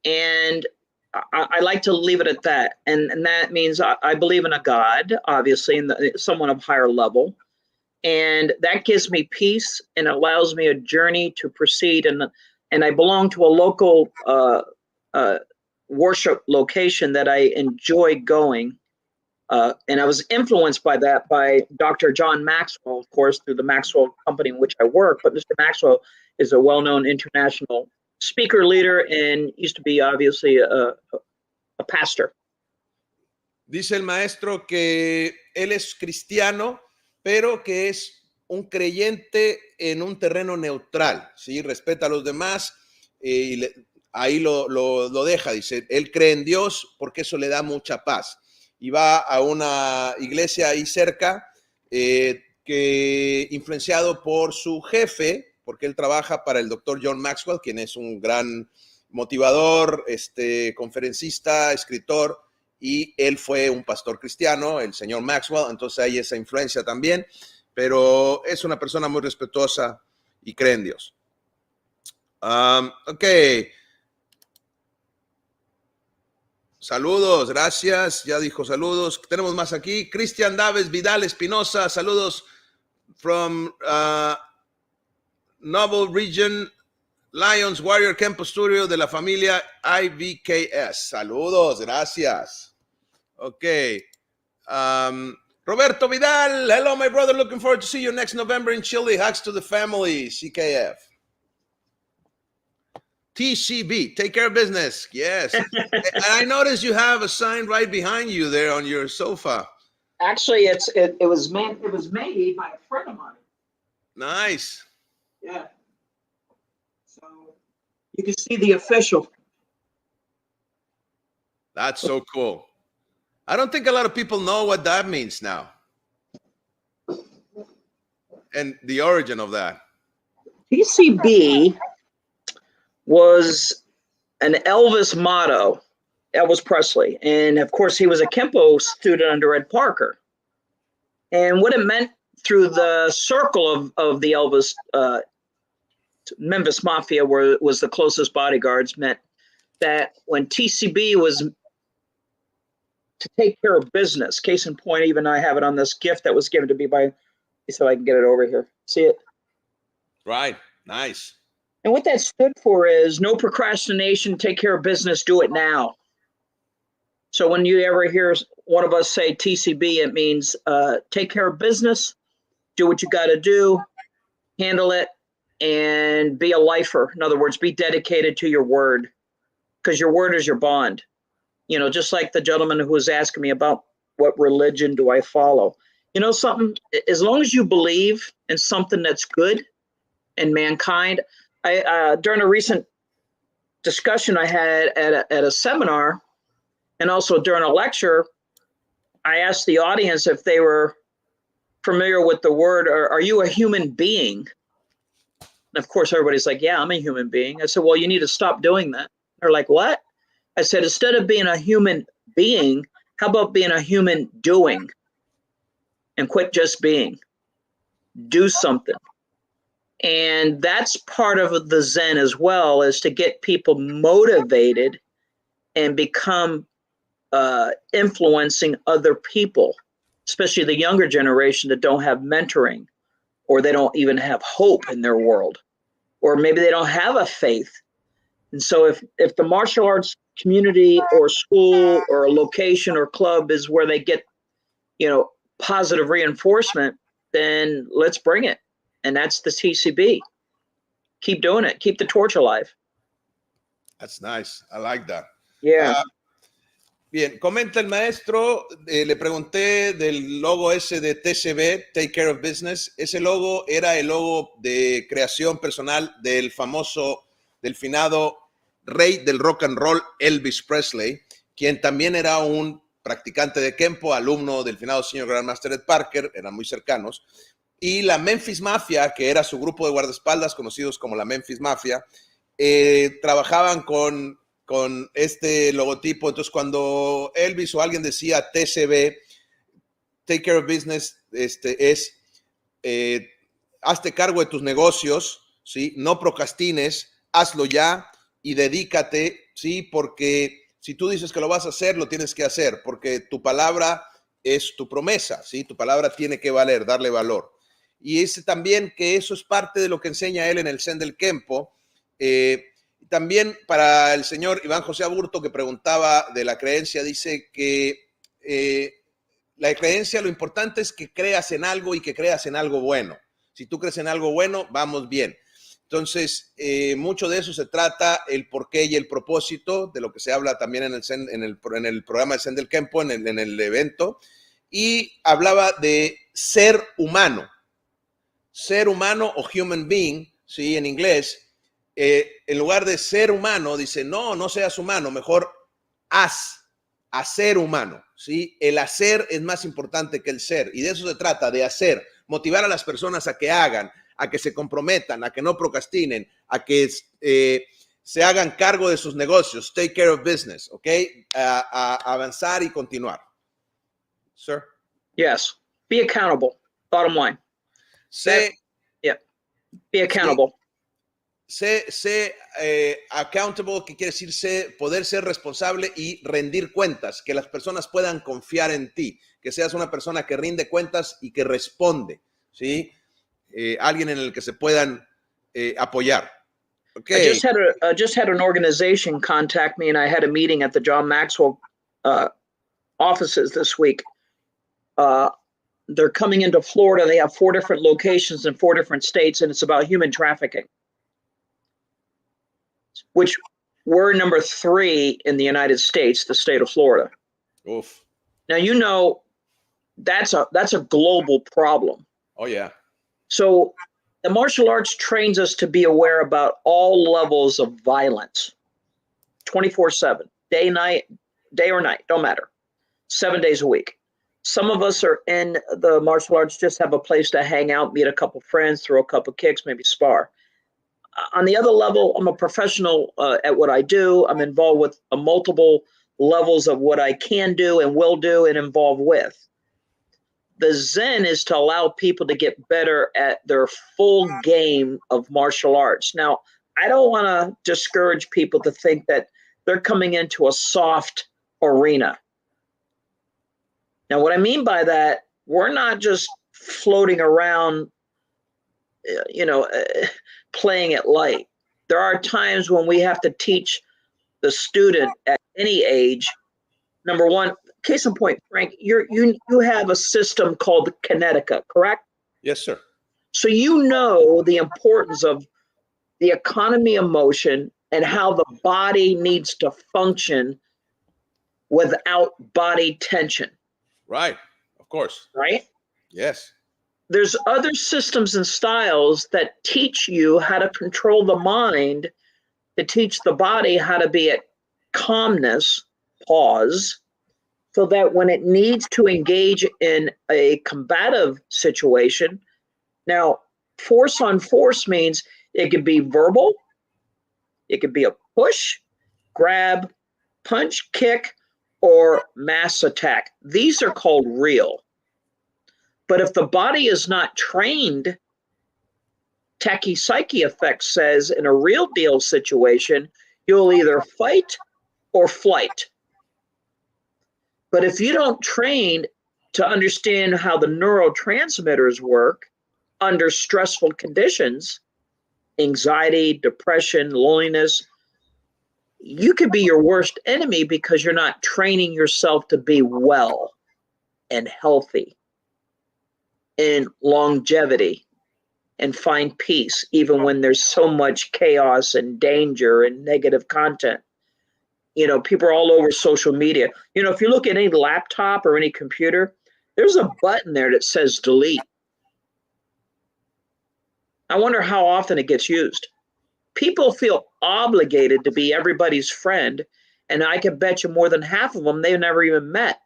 and I like to leave it at that. And that means I believe in a God, obviously, and someone of higher level. And that gives me peace and allows me a journey to proceed. And I belong to a local worship location that I enjoy going. And I was influenced by that by Dr. John Maxwell, of course, through the Maxwell company in which I work. But Mr. Maxwell is a well-known international speaker, leader, and used to be obviously a pastor. Dice el maestro que él es cristiano, pero que es un creyente en un terreno neutral, ¿sí? Respeta a los demás ahí lo deja. Dice, él cree en Dios porque eso le da mucha paz. Y va a una iglesia ahí cerca, que influenciado por su jefe, porque él trabaja para el doctor John Maxwell, quien es un gran motivador, conferencista, escritor, y él fue un pastor cristiano, el señor Maxwell, entonces hay esa influencia también, pero es una persona muy respetuosa y cree en Dios. Ok. Saludos, gracias, ya dijo saludos. Tenemos más aquí. Cristian Daves Vidal Espinosa, saludos from Noble Region, Lions Warrior Kempo Studio de la familia IVKS. Saludos, gracias. Ok. Roberto Vidal, hello my brother, looking forward to see you next November in Chile. Hugs to the family, CKF. TCB, take care of business. Yes. And I noticed you have a sign right behind you there on your sofa. Actually, it was made by a friend of mine. Nice. Yeah. So you can see the official. That's so cool. I don't think a lot of people know what that means now. And the origin of that. TCB was an Elvis motto, Elvis Presley. And of course, he was a Kempo student under Ed Parker. And what it meant through the circle of the Elvis, Memphis Mafia, where was the closest bodyguards, meant that when TCB was to take care of business, case in point, even I have it on this gift that was given to me by, so I can get it over here. See it? Right. Nice. And what that stood for is no procrastination, take care of business, do it now. So when you ever hear one of us say TCB, it means take care of business, do what you got to do, handle it, and be a lifer. In other words, be dedicated to your word, because your word is your bond. You know, just like the gentleman who was asking me about what religion do I follow. You know something, as long as you believe in something that's good in mankind. During a recent discussion I had at a seminar, and also during a lecture, I asked the audience if they were familiar with the word, are you a human being? And of course, everybody's like, yeah, I'm a human being. I said, well, you need to stop doing that. They're like, what? I said, instead of being a human being, how about being a human doing? And quit just being. Do something. And that's part of the Zen as well, is to get people motivated and become influencing other people, especially the younger generation that don't have mentoring, or they don't even have hope in their world, or maybe they don't have a faith. And so if the martial arts community or school or a location or club is where they get, you know, positive reinforcement, then let's bring it. And that's the TCB. Keep doing it. Keep the torch alive. That's nice. I like that. Yeah. Bien, comenta el maestro, le pregunté del logo ese de TCB, Take Care of Business. Ese logo era el logo de creación personal del famoso, del finado rey del rock and roll, Elvis Presley, quien también era un practicante de Kempo, alumno del finado señor Grandmaster Ed Parker, eran muy cercanos. Y la Memphis Mafia, que era su grupo de guardaespaldas, conocidos como la Memphis Mafia, trabajaban con este logotipo. Entonces, cuando Elvis o alguien decía TCB, Take Care of Business, hazte cargo de tus negocios, ¿sí? No procrastines, hazlo ya y dedícate, ¿sí? Porque si tú dices que lo vas a hacer, lo tienes que hacer, porque tu palabra es tu promesa, ¿sí? Tu palabra tiene que valer, darle valor. Y es también que eso es parte de lo que enseña él en el Zen del Kempo. También para el señor Iván José Aburto, que preguntaba de la creencia, dice que la creencia, lo importante es que creas en algo y que creas en algo bueno. Si tú crees en algo bueno, vamos bien. Entonces, mucho de eso se trata, el porqué y el propósito, de lo que se habla también en el ZEN, en el programa del ZEN del KENPO, en el evento, y hablaba de ser humano o human being, ¿sí? En inglés, en lugar de ser humano, dice, no seas humano, mejor hacer humano, ¿sí? El hacer es más importante que el ser, y de eso se trata, de hacer, motivar a las personas a que hagan, a que se comprometan, a que no procrastinen, a que se hagan cargo de sus negocios, take care of business, ¿ok? A avanzar y continuar. Sir? Yes. Be accountable. Bottom line. Be accountable. Sé accountable, que quiere decir poder ser responsable y rendir cuentas, que las personas puedan confiar en ti, que seas una persona que rinde cuentas y que responde, ¿sí? Alguien en el que se puedan apoyar. Okay. I just had an organization contact me, and I had a meeting at the John Maxwell offices this week. They're coming into Florida. They have 4 different locations in 4 different states, and it's about human trafficking, which we're number 3 in the United States, the state of Florida. Oof. Now, you know, that's a global problem. Oh, yeah. So the martial arts trains us to be aware about all levels of violence, 24/7, day or night, don't matter, 7 days a week. Some of us are in the martial arts, just have a place to hang out, meet a couple friends, throw a couple kicks, maybe spar. On the other level, I'm a professional at what I do. I'm involved with multiple levels of what I can do and will do and involved with. The Zen is to allow people to get better at their full game of martial arts. Now, I don't want to discourage people to think that they're coming into a soft arena. Now, what I mean by that, we're not just floating around, playing it light. There are times when we have to teach the student at any age. Number one, case in point, Frank, you have a system called Kinetica, correct? Yes, sir. So you know the importance of the economy of motion and how the body needs to function without body tension. Right, of course. Right? Yes. There's other systems and styles that teach you how to control the mind, to teach the body how to be at calmness, pause, so that when it needs to engage in a combative situation, now force on force means it could be verbal, it could be a push, grab, punch, kick, or mass attack. These are called real. But if the body is not trained, tachypsyche effect says in a real deal situation, you'll either fight or flight. But if you don't train to understand how the neurotransmitters work under stressful conditions, anxiety, depression, loneliness, you could be your worst enemy because you're not training yourself to be well and healthy and longevity and find peace, even when there's so much chaos and danger and negative content. People are all over social media. If you look at any laptop or any computer, there's a button there that says delete. I wonder how often it gets used. People feel obligated to be everybody's friend, and I can bet you more than half of them they've never even met.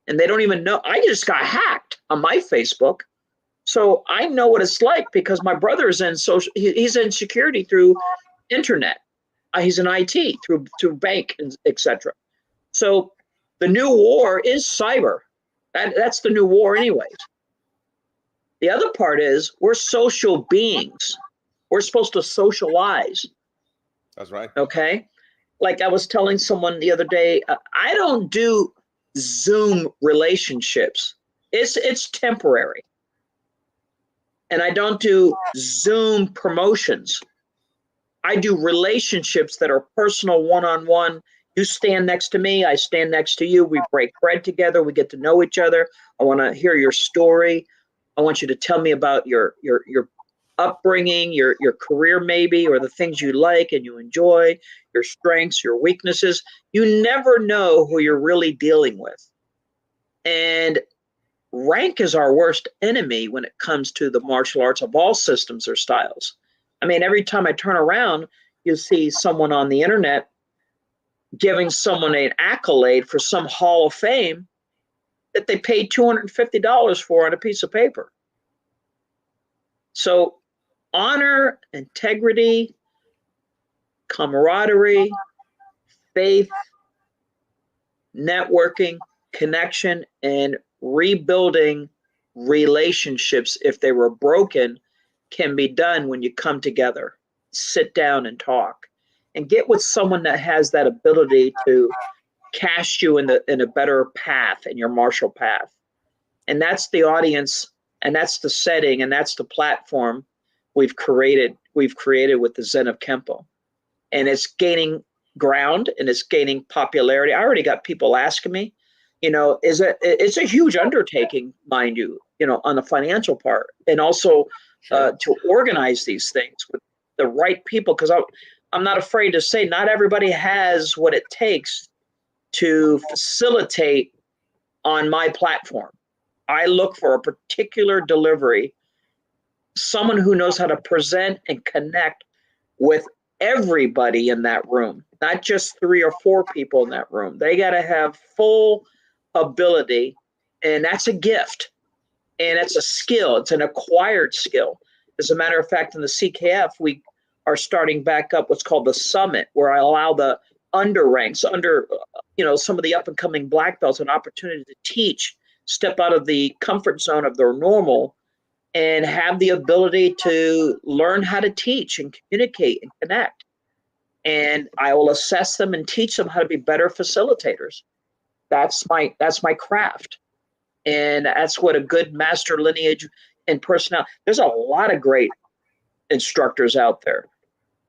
And they don't even know. I just got hacked on my Facebook. So I know what it's like because my brother is he's in security through internet. He's in IT through bank, etc. So the new war is cyber. That's the new war anyways. The other part is we're social beings. We're supposed to socialize. That's right. Okay. Like I was telling someone the other day, I don't do Zoom relationships. It's temporary. And I don't do Zoom promotions. I do relationships that are personal, one-on-one. You stand next to me, I stand next to you. We break bread together. We get to know each other. I want to hear your story. I want you to tell me about your upbringing, your career maybe, or the things you like and you enjoy, your strengths, your weaknesses. You never know who you're really dealing with. And rank is our worst enemy when it comes to the martial arts of all systems or styles. I mean, every time I turn around, you see someone on the internet giving someone an accolade for some Hall of Fame that they paid $250 for on a piece of paper. So honor, integrity, camaraderie, faith, networking, connection, and rebuilding relationships, if they were broken, can be done when you come together, sit down and talk, and get with someone that has that ability to cast you in a better path, in your martial path. And that's the audience, and that's the setting, and that's the platform we've created with the ZEN of KENPO. And it's gaining ground and it's gaining popularity. I already got people asking me, it's a huge undertaking, mind you, on the financial part, and also to organize these things with the right people, because I'm not afraid to say not everybody has what it takes to facilitate on my platform. I look for a particular delivery, someone who knows how to present and connect with everybody in that room, not just 3 or 4 people in that room. They got to have full ability, and that's a gift, and it's a skill. It's an acquired skill. As a matter of fact, in the CKF, we are starting back up what's called the Summit, where I allow the under ranks, some of the up and coming black belts, an opportunity to teach, step out of the comfort zone of their normal, and have the ability to learn how to teach and communicate and connect. And I will assess them and teach them how to be better facilitators. That's my craft. And that's what a good master lineage and personality. There's a lot of great instructors out there.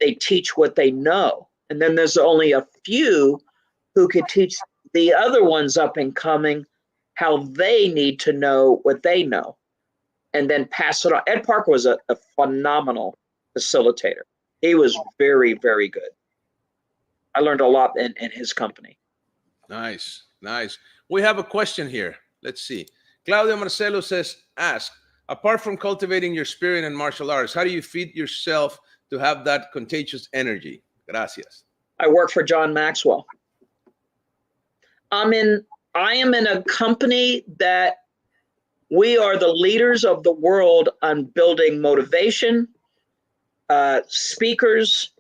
They teach what they know. And then there's only a few who could teach the other ones up and coming how they need to know what they know, and then pass it on. Ed Parker was a phenomenal facilitator. He was very, very good. I learned a lot in his company. Nice. We have a question here. Let's see. Claudio Marcelo ask, apart from cultivating your spirit in martial arts, how do you feed yourself to have that contagious energy? Gracias. I work for John Maxwell. I am in a company that we are the leaders of the world on building motivation, speakers,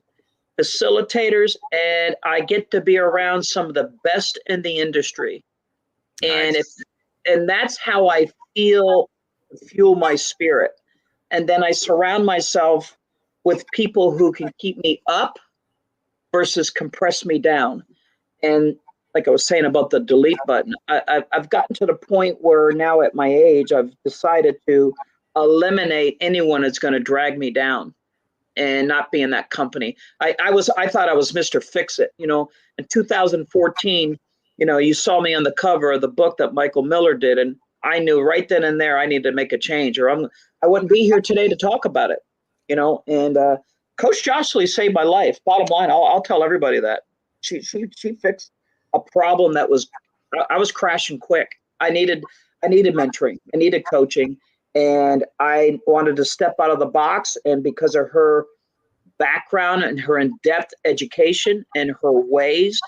facilitators, and I get to be around some of the best in the industry. Nice. And that's how I fuel my spirit. And then I surround myself with people who can keep me up versus compress me down. And like I was saying about the delete button, I've gotten to the point where now at my age, I've decided to eliminate anyone that's going to drag me down and not be in that company. I thought I was Mr. Fix-It. In 2014, you saw me on the cover of the book that Michael Miller did, and I knew right then and there I needed to make a change, or I wouldn't be here today to talk about it. And Coach Jocelyn saved my life. Bottom line, I'll tell everybody that she fixed a problem that I was crashing quick. I needed mentoring. I needed coaching, and I wanted to step out of the box. And because of her background and her in-depth education and her ways,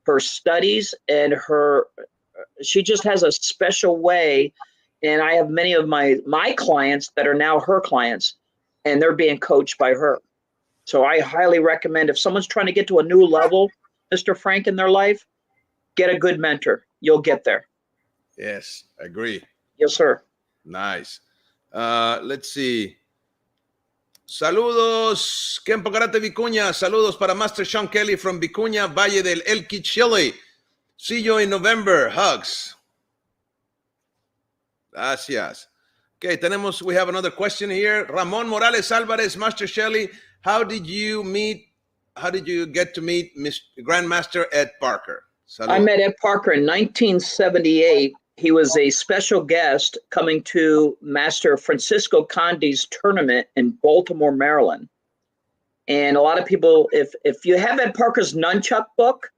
her studies, and she just has a special way. And I have many of my clients that are now her clients, and they're being coached by her. So I highly recommend, if someone's trying to get to a new level, Mr. Frank, in their life, get a good mentor. You'll get there. Yes, I agree. Yes, sir. Nice. Let's see. Saludos, Kempo Karate Vicuña. Saludos para Master Sean Kelley from Vicuña, Valle del Elqui, Chile. See you in November. Hugs. Gracias. Okay, we have another question here. Ramon Morales Alvarez, Master Shelley, how did you get to meet Grandmaster Ed Parker? Salud. I met Ed Parker in 1978 he was a special guest coming to Master Francisco Conde's tournament in Baltimore, Maryland. And a lot of people, if you have Ed Parker's nunchuck book,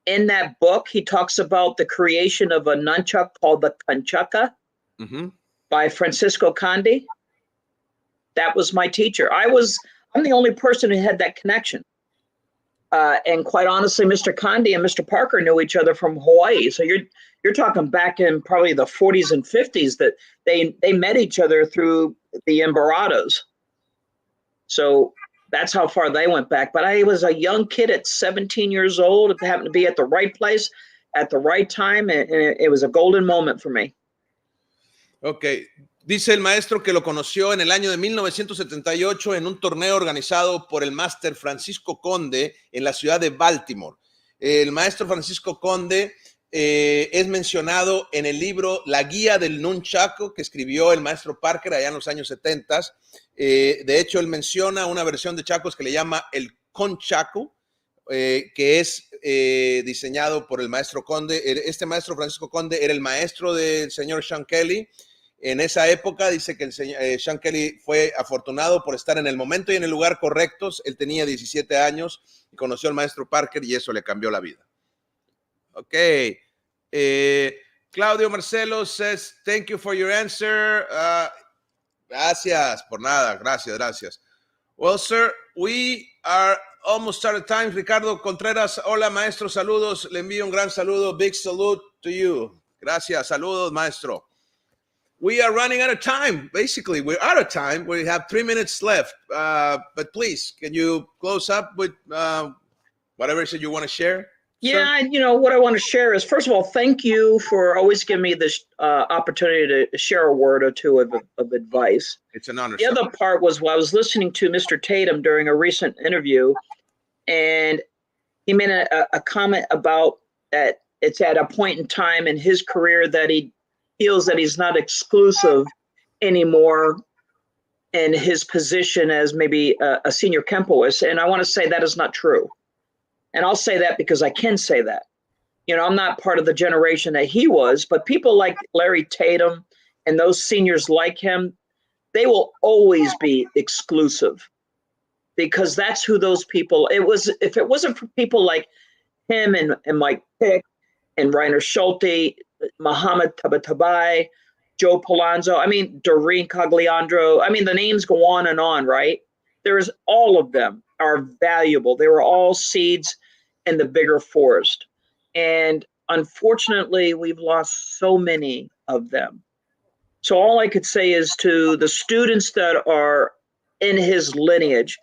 in that book, he talks about the creation of a nunchuck called the Conchuca by Francisco Conde. That was my teacher. I'm the only person who had that connection. And quite honestly, Mr. Conde and Mr. Parker knew each other from Hawaii. So you're talking back in probably the 40s and 50s that they met each other through the Embarados. So that's how far they went back. But I was a young kid at 17 years old. It happened to be at the right place at the right time. And it was a golden moment for me. Okay. Dice el maestro que lo conoció en el año de 1978 en un torneo organizado por el máster Francisco Conde en la ciudad de Baltimore. El maestro Francisco Conde es mencionado en el libro La Guía del Nunchaku que escribió el maestro Parker allá en los años 70. De hecho, él menciona una versión de chacos que le llama el Conchaku, que es diseñado por el maestro Conde. Este maestro Francisco Conde era el maestro del señor Sean Kelley. En esa época dice que el señor Sean Kelley fue afortunado por estar en el momento y en el lugar correctos. Él tenía 17 años y conoció al maestro Parker y eso le cambió la vida. Ok. Claudio Marcelo says, thank you for your answer. Gracias por nada. Gracias. Well, sir, we are almost out of time. Ricardo Contreras, hola, maestro, saludos. Le envío un gran saludo. Big salute to you. Gracias. Saludos, maestro. We are running out of time. Basically, we're out of time. We have 3 minutes left. But please, can you close up with whatever it is you want to share? Yeah, what I want to share is, first of all, thank you for always giving me this opportunity to share a word or two of advice. It's an honor. The other part was I was listening to Mr. Tatum during a recent interview, and he made a comment about that it's at a point in time in his career that he feels that he's not exclusive anymore in his position as maybe a senior Kempoist. And I want to say that is not true. And I'll say that because I can say that. I'm not part of the generation that he was, but people like Larry Tatum and those seniors like him, they will always be exclusive because that's who those people, if it wasn't for people like him and Mike Pick and Reiner Schulte, Muhammad Tabatabai, Joe Palazzo, Doreen Cogliandro. The names go on, right? There's all of them are valuable. They were all seeds in the bigger forest. And unfortunately, we've lost so many of them. So all I could say is to the students that are in his lineage,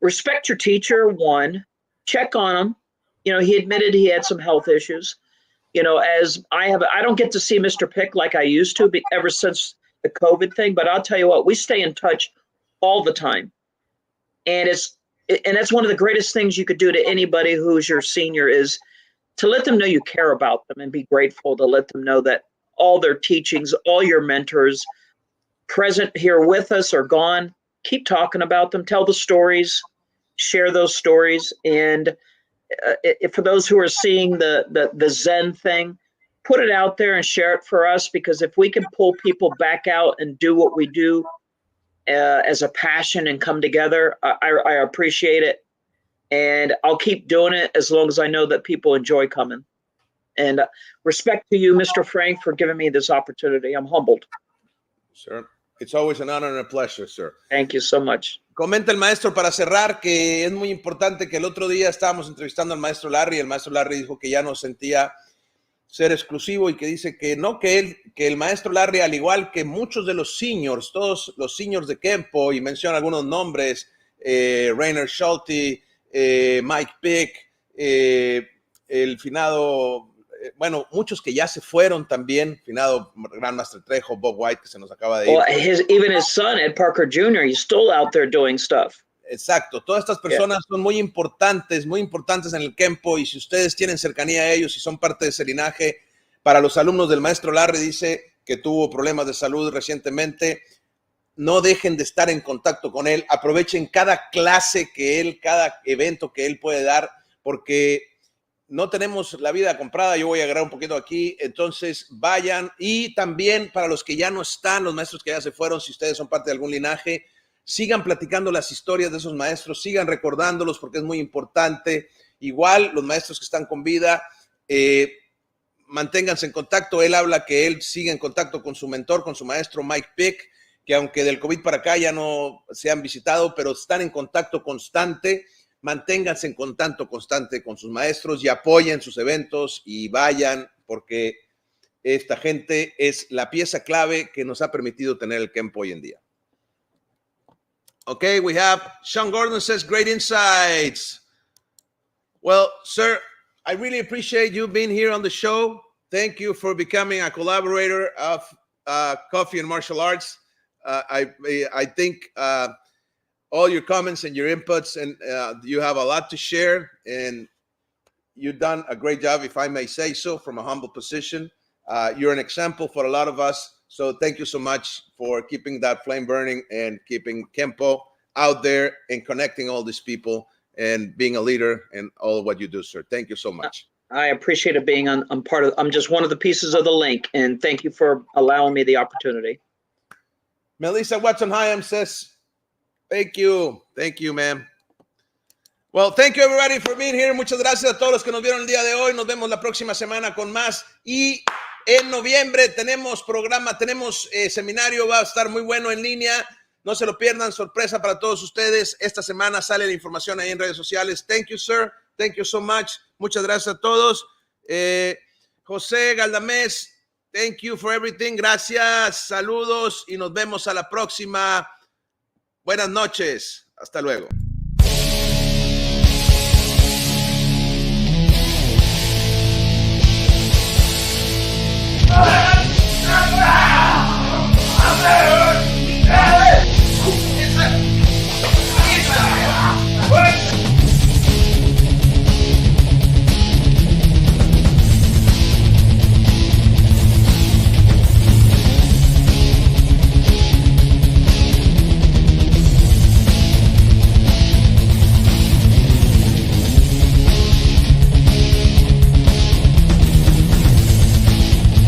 respect your teacher, one, check on him. He admitted he had some health issues. As I don't get to see Mr. Pick like I used to ever since the COVID thing, but I'll tell you what, we stay in touch all the time. And that's one of the greatest things you could do to anybody who's your senior is to let them know you care about them and be grateful to let them know that all their teachings, all your mentors present here with us or gone, keep talking about them, tell the stories, share those stories. And for those who are seeing the Zen thing, put it out there and share it for us, because if we can pull people back out and do what we do as a passion and come together, I appreciate it. And I'll keep doing it as long as I know that people enjoy coming. And respect to you, Mr. Frank, for giving me this opportunity. I'm humbled. Sir, it's always an honor and a pleasure, sir. Thank you so much. Comenta el maestro para cerrar que es muy importante que el otro día estábamos entrevistando al maestro Larry. El maestro Larry dijo que ya no sentía ser exclusivo y que dice que no, que el maestro Larry, al igual que muchos de los seniors, todos los seniors de Kenpo, y menciona algunos nombres, Reiner Schulte, Mike Pick, el finado, muchos que ya se fueron también, finado Gran Master Trejo, Bob White, que se nos acaba de ir. Well, even his son, Ed Parker Jr., he's still out there doing stuff. Exacto, todas estas personas son muy importantes en el Kenpo, y si ustedes tienen cercanía a ellos y son parte de ese linaje, para los alumnos del maestro Larry, dice que tuvo problemas de salud recientemente, no dejen de estar en contacto con él, aprovechen cada clase que él, cada evento que él puede dar, porque no tenemos la vida comprada, yo voy a agarrar un poquito aquí, entonces vayan, y también para los que ya no están, los maestros que ya se fueron, si ustedes son parte de algún linaje, sigan platicando las historias de esos maestros, sigan recordándolos porque es muy importante. Igual los maestros que están con vida, manténganse en contacto. Él habla que él sigue en contacto con su mentor, con su maestro Mike Pick, que aunque del COVID para acá ya no se han visitado, pero están en contacto constante. Manténganse en contacto constante con sus maestros y apoyen sus eventos y vayan, porque esta gente es la pieza clave que nos ha permitido tener el Kenpo hoy en día. Okay, we have Sean Gordon says, great insights. Well, sir, I really appreciate you being here on the show. Thank you for becoming a collaborator of Coffee and Martial Arts. I think all your comments and your inputs, and you have a lot to share, and you've done a great job, if I may say so, from a humble position. You're an example for a lot of us. So thank you so much for keeping that flame burning and keeping Kenpo out there and connecting all these people and being a leader in all of what you do, sir. Thank you so much. I appreciate it being on. I'm just one of the pieces of the link, and thank you for allowing me the opportunity. Melissa Watson-Hyam says, thank you. Thank you, ma'am. Well, thank you everybody for being here. Muchas gracias a todos los que nos vieron el día de hoy. Nos vemos la próxima semana con más. Y en noviembre tenemos programa, tenemos seminario, va a estar muy bueno en línea. No se lo pierdan, sorpresa para todos ustedes. Esta semana sale la información ahí en redes sociales. Thank you, sir. Thank you so much. Muchas gracias a todos. José Galdamés, thank you for everything. Gracias, saludos y nos vemos a la próxima. Buenas noches. Hasta luego.